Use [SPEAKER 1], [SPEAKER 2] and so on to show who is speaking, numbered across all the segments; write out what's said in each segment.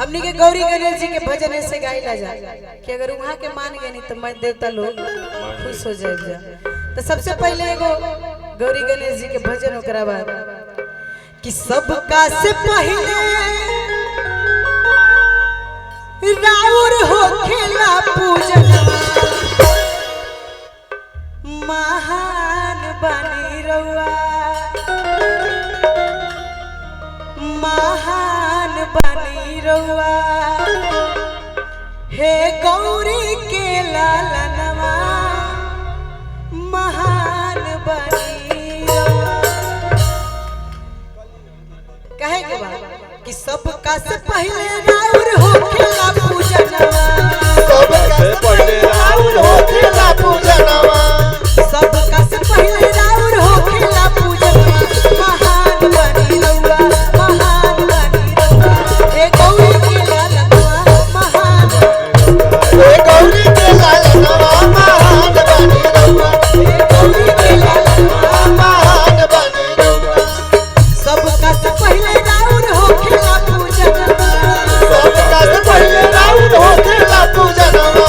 [SPEAKER 1] हमने के गौरी गणेश जी के भजन ऐसे गाइला जा कि अगर वहां के मान गए नहीं तो मैं देवता लोग खुश हो जाए। तो सबसे पहले एगो गौरी गणेश जी के भजन ओकरा बाद कि सबका से पहले राउर हो खेला पूजन महान बनी रउआ महान बनी रउआ हे गौरी के लालनवा महान बनी रउआ। कहे के बाद कि सबका से पहले राउर हो खेला पूजनवा
[SPEAKER 2] सबका से पहले राउर हो खेला पूजनवा
[SPEAKER 1] सबका से पहले राउर हो खेला पूजनवा महान बनी रउआ महान बनी रउआ हे गौरी के लालनवा महान
[SPEAKER 2] हे गौरी के लालनवा महान बनी रउआ
[SPEAKER 1] हे गौरी के लालनवा
[SPEAKER 2] महान बनी रउआ
[SPEAKER 1] सबका से पहले राउर हो खेला पूजनवा
[SPEAKER 2] सबका से पहले राउर हो खेला पूजनवा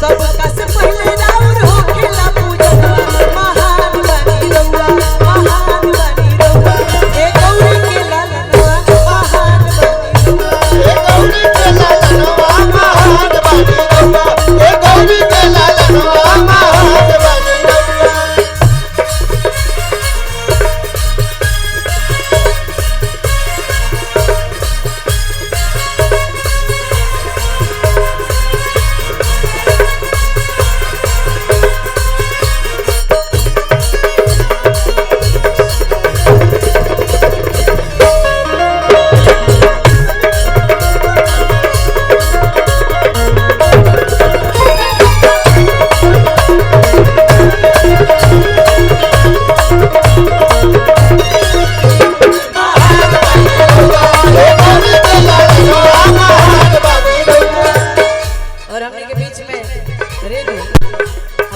[SPEAKER 1] सबका से पहले राउर हो खेला पूजनवा महान बनी रउआ महान बनी रउआ हे गौरी के लालनवा महान बनी रउआ
[SPEAKER 2] हे गौरी के लालनवा महान बनी रउआ हे गौरी के लालनवा महान बनी रउआ।
[SPEAKER 1] और हमने के बीच में रेनू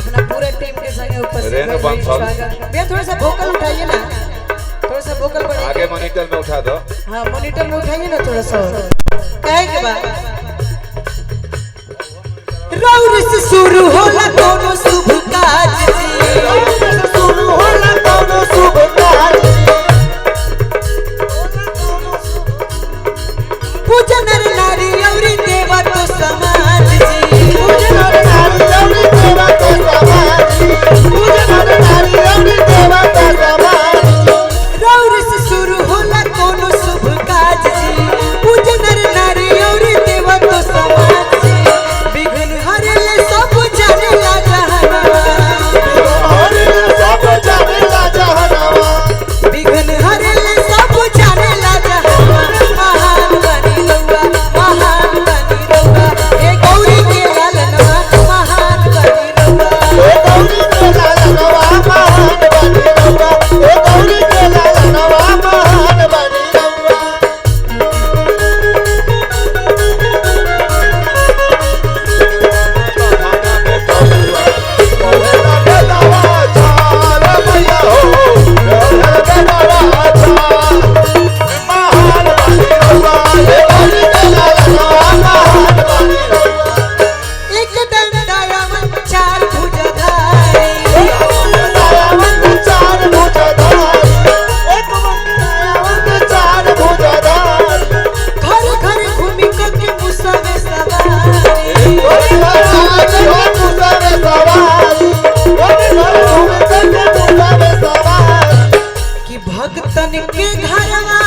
[SPEAKER 1] अपना पूरे टीम के संग ऊपर से
[SPEAKER 3] रेनू बंसल।
[SPEAKER 1] भैया थोड़ा सा वोकल उठाइए ना थोड़ा सा वोकल बढ़ाइए
[SPEAKER 3] आगे मॉनिटर में उठा दो।
[SPEAKER 1] हाँ मॉनिटर में उठाइए ना थोड़ा सा कहे के बाद रौर से शुरू होला दोनों शुभ काज जी
[SPEAKER 2] शुरू होला कोनो शुभ कार्य
[SPEAKER 1] पूजन नर नारी और देवा तो समाज जी
[SPEAKER 2] पूजन नारी गौरी देवा तो समाज पूजन नारी गौरी देवा तो समाज
[SPEAKER 1] रौर से शुरू होला कोनो शुभ काज जी पूजन नर नारी और देवा तो समाज जी विघ्न हरेले सब जानेला जहानवा
[SPEAKER 2] हरे सब जानेला जहानवा
[SPEAKER 1] विघ्न हरेले सब जानेला जहानवा महान बनी रउआ महान बनी रउआ हे गौरी के लालनवा महान बनी रउआ
[SPEAKER 2] हे गौरी के लालनवा महान बनी रउआ हे गौरी के लालनवा महान बनी रउआ।
[SPEAKER 1] एक दंडायमन चार भुजधारी घर घर घूमी के मुसवे सवारी कि भक्तन के घरवा